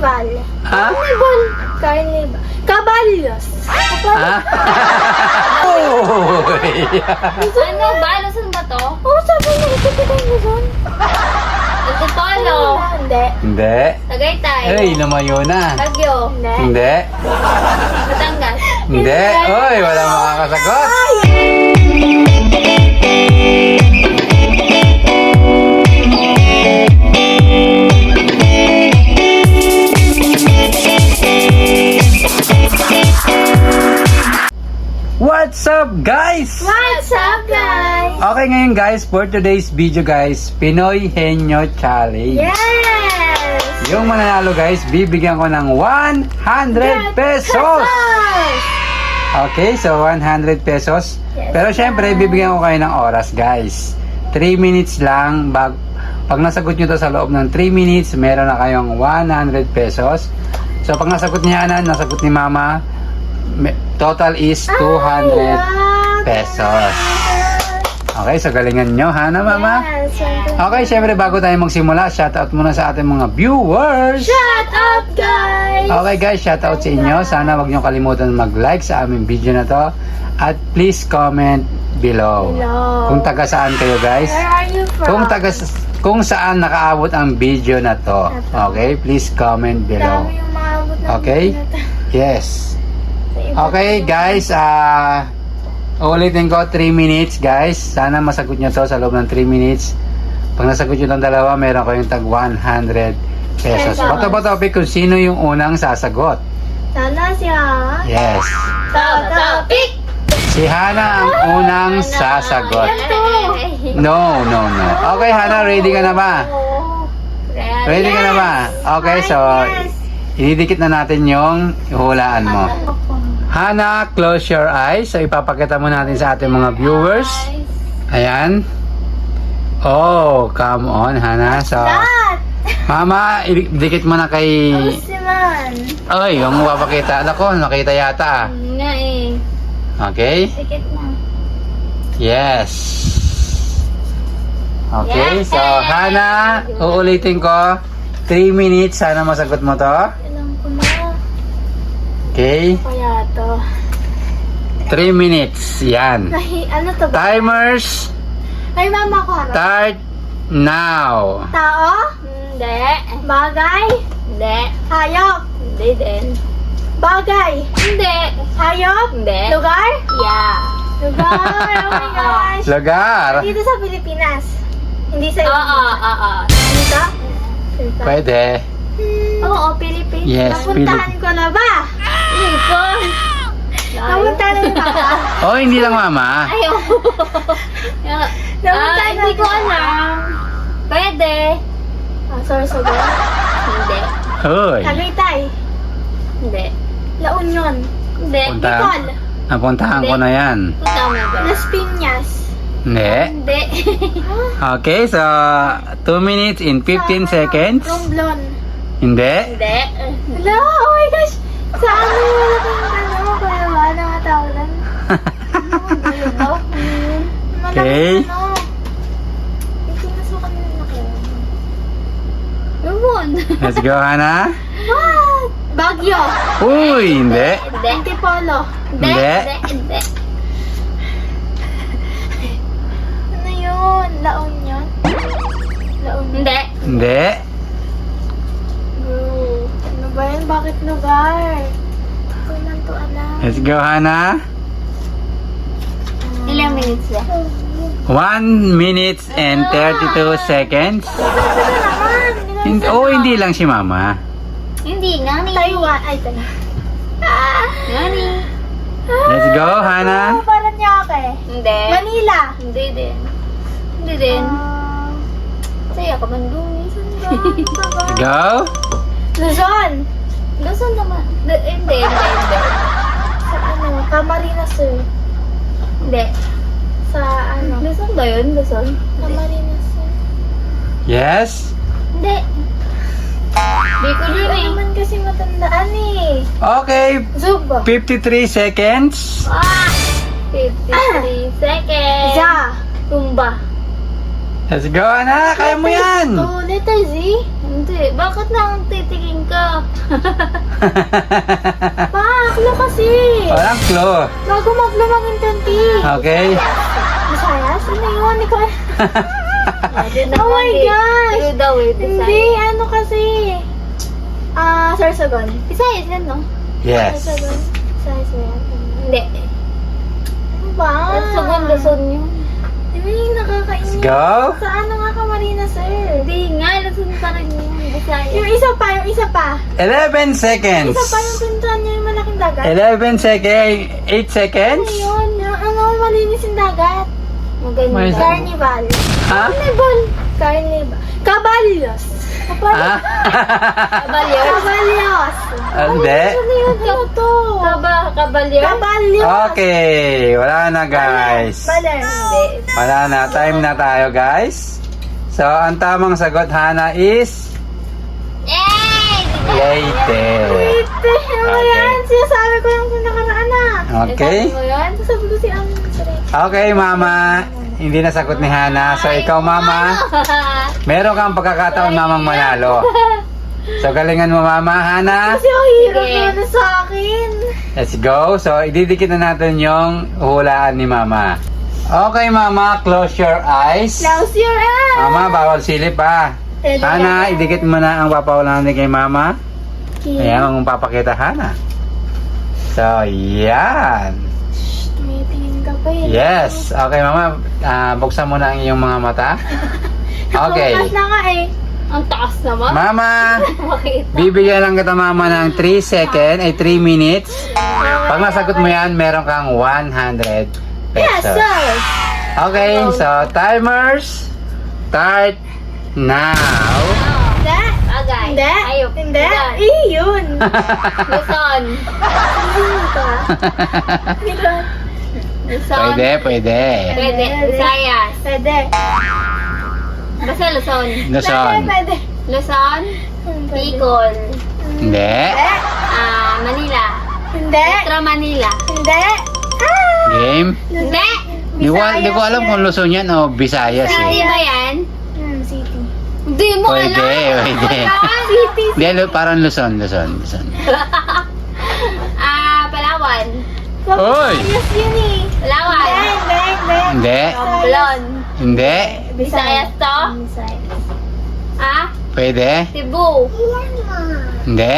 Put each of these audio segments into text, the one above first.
Carnival. Carnival. Caballos. Ano ba? Nasaan ba to? Sabi niya, ito tayo Luzon. Antipolo. Hindi. Hindi. Tagaytay. Ay, lumayo na. Baguio. Hindi. Hindi. Batangas. Hindi. Uy, wala makakasagot. What's up, guys? What's up, guys? Okay, ngayon guys, for today's video guys, Pinoy Henyo Challenge. Yes! Yung mananalo guys, bibigyan ko ng 100 pesos. Okay, so 100 pesos. Yes, Pero syempre, bibigyan ko kayo ng oras guys. 3 minutes lang. Pag nasagot nyo to sa loob ng 3 minutes, meron na kayong 100 pesos. So pag nasagot ni Hana, nasagot ni Mama, total is 200 pesos. Okay, so galingan nyo, Hana, Mama. Yes, Okay, syempre bago tayo magsimula, shoutout muna sa ating mga viewers. Shut up, guys! Okay guys, shoutout sa inyo. Sana wag nyo kalimutan mag-like sa aming video na to. At please comment below. Hello. Kung taga saan kayo guys. Where are you from? Kung saan nakaabot ang video na to. Okay, please comment below. Dami yung maabot ng Okay? video na to. Yes. Sa iba Okay po. guys, ulitin ko 3 minutes guys. Sana masagot nyo to sa loob ng 3 minutes. Pag nasagot nyo ng dalawa, meron ko yung tag 100 pesos. Pesos. Bato ba topic kung sino yung unang sasagot? Sana siya. Yes. Topic. Si Hana ang unang sasagot. No. Okay Hana, ready ka na ba? Ready ka na ba? Okay, so ididikit na natin yung hulaan mo. Hana, close your eyes. So ipapakita mo natin sa ating mga viewers. Ayan. Oh, come on Hana. So, That! Mama, idikit mo na kay... Si man. Ay, yung mapapakita. Ako, nakita yata. Nga eh. Okay? Sikit na. Yes. Okay, Yes. so Hana, uulitin ko. 3 minutes, sana masagot mo to. Alam ko na. Okay, Kaya to. 3 minutes, yan. Ano to ba? Timers, Ay, mama ko harap. start now. Tao? Hindi. Bagay? Hindi. Hayop? Hindi din. Bagay? Hindi. Hayop? Hindi. Lugar? Yeah. Lugar? Oh my gosh. Lugar. Dito sa Pilipinas. Hindi sa Oo. Dito? Pwede. Oo, Philippines. Yes, Napuntahan ko na ba? Lipon. Napuntahan na ba? Oh, hindi lang mama. Ayaw. Hindi ko alam. Pwede. Sorsogon? Hindi. Hoy, Tagaytay? Hindi. La Union? Hindi. Punta. Bicol? napuntahan ko na yan. Punta mo ba? Las Piñas? Hindi. Hindi. Okay, so 2 minutes in 15 seconds. Romblon? Hindi. Hindi. Hello? Oh my gosh! Saan mo wala kang ano? Kaya ba? Ano nga tawagan? Ito? Okay. Ano? Pinasukan na ako. Lumon. Let's go, Hana. What? Baguio? Uy, hindi. Hindi. Antipolo? Hindi. Hindi. Ano yun? La Union? La Union? Hindi. Hindi. Bro, ano ba yan? Bakit lugar? Hindi ko lang to alam. Let's go, Hana. Ilang minutes na? 1 minute and 32 seconds. Hindi lang si Mama. Hindi. Ngani. Taiwan. Ay, Taiwan. Ngani. Let's go, Hana. Paranaque. Hindi. Manila. Hindi din. Hindi din. Saya ka man doon. Let's go. Luzon. Luzon naman. Hindi. Sa ano? Camarines Sur. Hindi. Sa ano? Luzon ba yun? Luzon? Camarines Sur. Yes. Hindi. Di ko din Hindi eh. naman kasi matandaan eh. Okay. Zub. 53 seconds. 53 seconds. Za. Tumba. Let's go, Hana. Kaya mo yan. Oh, letter Z. Hindi. Bakit nang titingin ka? Pa, aklo kasi. Walang clue. Bago mag-vlog maging 20. Okay? Masayas? Ano yun? Ikaw? Oh my gosh! True daw eh. Hindi, ano kasi. Sarsagon. Isayas yan, no? Yes. Sarsagon. Sayas ba yan? Hindi. Ano ba? Lason yun. Hindi, nakakainis. Let's go. Sa ano nga ka, Marina, sir? Hindi nga, lason pa rin yun. Bisaya. Yung isa pa. 11 seconds. Isa pa yung pintuan niya yung malaking dagat. 11 seconds. 8 seconds. Ano yun? Yung ano, malinis yung dagat. Maganda. May- Carnival. Ha? Carnival. Carnival. Caballos. Ha? Kabalyos. Caballos. Hindi. Ano yun? Ano to? Kabalyos. Caballos. Okay. Wala na, guys. Baler. Hindi. Wala na. Time na tayo, guys. So, ang tamang sagot, Hana, is Yay! Leyte. Ito, ano yan? Sinasabi ko yung nakaraan na. Okay? Sabi mo yun? Sabi ko si ang Okay, Mama. Hindi na sagot ni Hana. So, ikaw, Mama, meron kang pagkakataon, Mamang manalo. So, galingan mo, Mama. Hana, Kasi ang hirap Sige. na sa akin. let's go. So, ididikit na natin yung hulaan ni Mama. Okay, Mama, close your eyes. Close your eyes. Mama, bawal silip, ha. Hana, idikit mo na ang papawalan ni kay Mama. Ayan ang papakita, Hana. So, yan. May tingin ka pa eh. Yes. Okay, Mama. Buksan mo na ang iyong mga mata. Okay. Bukas na nga eh. Ang taas naman. Mama, Bakit? bibigyan lang kita, Mama, ng 3 minutes. Pag nasagot mo yan, meron kang 100 Yes, pesos. sir. Okay, so timers start now. Hindi. Bagay. Hindi. Ayok. Hindi. Yan. Yun. Luzon. Yun ka. Yun. Luzon. Pwede. Pwede. Visayas. Pwede. Basta Luzon. Luzon. Pwede. Luzon. Pwede. Bicol. Hindi. Manila. Hindi. Metro Manila. Hindi. Game. Hindi. Di ko alam kung Luzon yan o Visayas City eh. ba yan? City. Hindi mo Pwede. City. Hindi, parang Luzon. Palawan. Oy! Yes, yun eh. Palawan. Hindi. Romblon. Hindi. Visayas to? Visayas. Pwede. Cebu. Hindi.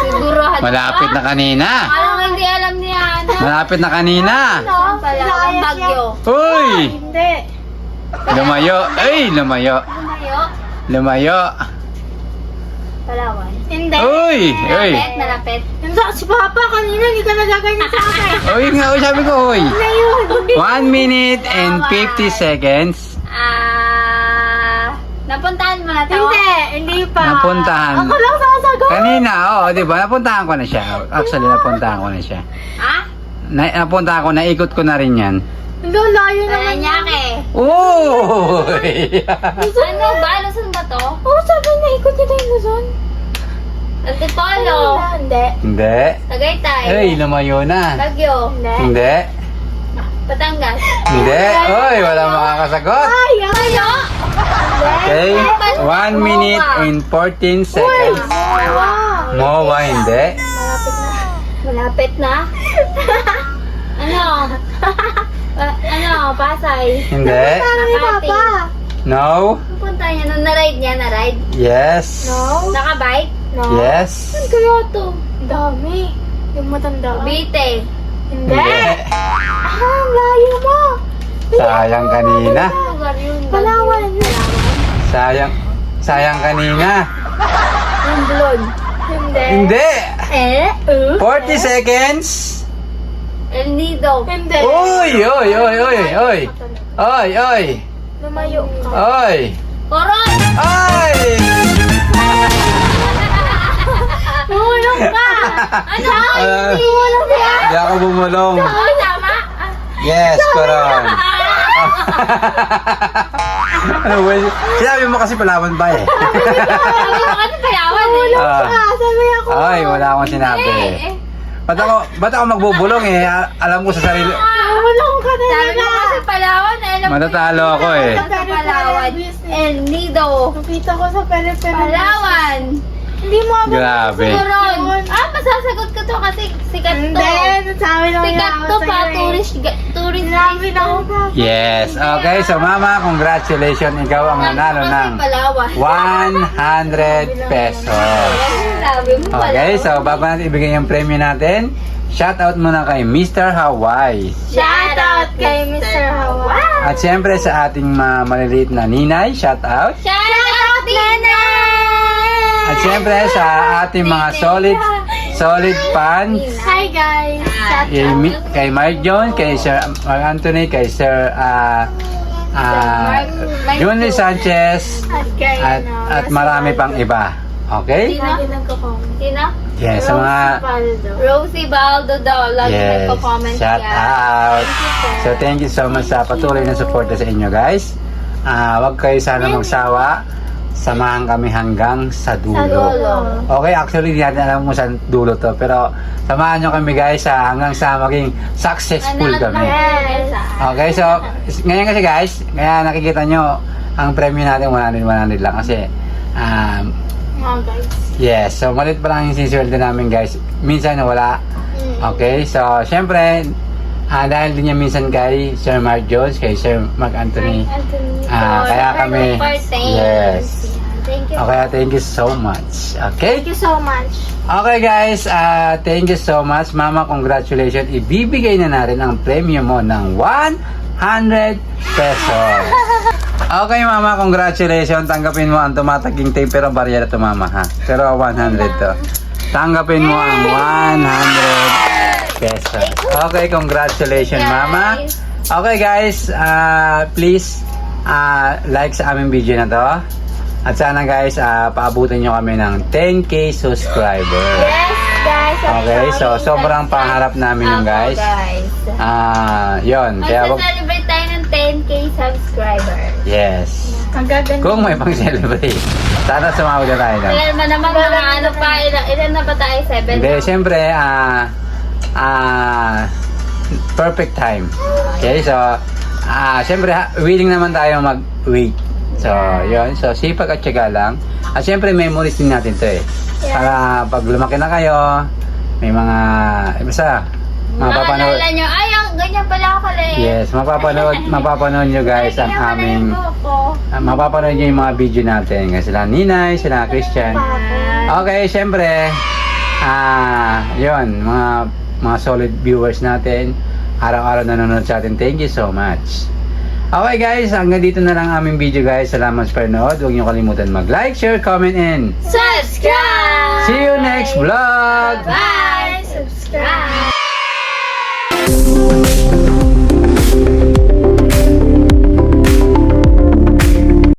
Siguro. Malapit na kanina. Alam hindi alam niya. Malapit na kanina. Saan Palawan? Bagyo. Uy! Hindi. Lumayo. Ay, lumayo. Lumayo. Lumayo. Palawan. Hindi. Uy! Uy! Malapit. Hindi, si Papa kanina, hindi ka nagaganyan sa akin. Uy nga, uy, sabi ko, uy. Ano yun? 1 minute and 50 seconds. Napuntahan mo na to? Hindi pa. Napuntahan. Ako lang sasagot. Kanina, oo, di ba? Napuntahan ko na siya. Actually, napuntahan ko na siya. Napuntahan ko, naikot ko na rin yan. Hindi, layo naman. Paranaque. Uy! Ano ba? Luzon ba to? Oo, sabi na, ikot kita yung Luzon. Antipolo. Hindi. Hindi. Tagaytay. Ay, lumayo na. Bagyo. Hindi. Batangas. Hindi. Uy, wala makakasagot. Ay, ayo. Okay. 1 minute and 14 seconds. Wow. MOA, hindi. Malapit na. Ano? Pasay. Hindi. Parang ni Papa. No. Pupunta niya. Nung na-ride niya, na-ride. Yes. No. Nakabike. No. Yes. Saan kaya to? Dami. Yung matanda. Bite. Hindi. Hindi. Layo mo. Sayang kanina. Lugar yun. Palawan. Sayang kanina. Romblon. Hindi. Hindi. 40 seconds. El Nido. Hindi. Uy. Lumayo ka. Oy. Coron. Ay! Tumulong ka. Ano? Tumulong ka. Hindi ako bumulong. Oo, tama. Yes, Coron. Ano ba? Sinabi mo kasi Palawan ba eh? Sabi mo kasi Palawan eh. Ah. Sabi ako. Ay, wala akong sinabi. Ba't ako magbubulong eh? Alam ko sa sarili. Tumulong ka. Sabi mo kasi Palawan, alam mo Matatalo ako eh. Sa Palawan. El Nido. Nakita ko sa pere-pere. Palawan. Hindi mo ako Grabe. Turon. Masasagot ko to kasi sikat to. Hindi, sabi lang Sikat to pa, tourist Sinabi na ako. Yes. Okay, so mama, congratulations. Ikaw ang nanalo ng Palawan. 100 pesos. Sabi mo Okay, Palawan. so bago natin ibigay yung premyo natin, shout out muna kay Mr. Hawaii. Shout out kay Mr. Hawa. At siyempre sa ating maliliit na ninay, shout out. Shout out, Nenay! At siyempre sa ating mga solid fans, Hi guys. Shout kay Mark Jones, kay Sir Mark Anthony, kay Sir Junly Sanchez, At kay at marami pang iba. Okay? Lagi nagko-comment. Sino? Yes, sa mga Rosie Baldo daw. Lagi yes, nagpo-comment shout yan. out. So thank you so much sa patuloy na suporta sa inyo guys. Huwag kayo sana magsawa. Samahan kami hanggang sa dulo. Okay, actually hindi natin alam kung saan dulo to. Pero samahan nyo kami guys hanggang sa maging successful kami. Okay, so ngayon kasi guys, kaya nakikita nyo ang premyo natin 100 lang kasi Mga guys. yes, so malit pa lang yung sinisweldo namin guys. Minsan wala. Okay, so syempre dahil din niya minsan kay Sir Mark Jones, kay Sir Mark Anthony. Kaya kami yes. Thank you. Okay, thank you so much. Okay? Thank you so much. Okay guys, thank you so much. Mama, congratulations. Ibibigay na natin ang premyo mo ng 100 pesos. Okay mama, congratulations. Tanggapin mo ang tumataging tape pero barya na to mama ha. Pero 100 to. Tanggapin mo ang 100 pesos. Okay, congratulations mama. Okay guys, please like sa aming video na to. At sana guys, paabutin nyo kami ng 10k subscriber. Yes guys. Okay, so sobrang pangarap namin yung guys. Yun, kaya wag, Magsa-celebrate tayo ng 10k subscriber. yes. Ang gaganda. Kung may pang celebrate, sana sumawag na tayo. Ilan ba naman mga ano pa? Ilan na ba tayo? 7? Hindi, siyempre, perfect time. Okay, so, siyempre, willing naman tayo mag-wait. So, yun. So, sipag at tiyaga lang. At siyempre, memories din natin to eh. Para pag lumaki na kayo, may mga, basta, mapapanood. Maalala nyo, ay, ganyan pala ako ulit. Yes, mapapanood nyo guys ang aming, mapapanood nyo yung mga video natin. Kasi sila Ninay, sila Christian. Okay, siyempre, yun, mga solid viewers natin. Araw-araw nanonood sa atin. Thank you so much. Okay guys, hanggang dito na lang aming video guys. Salamat sa panood. Huwag niyo kalimutan mag-like, share, comment, and Subscribe! see you next vlog! Bye! Subscribe!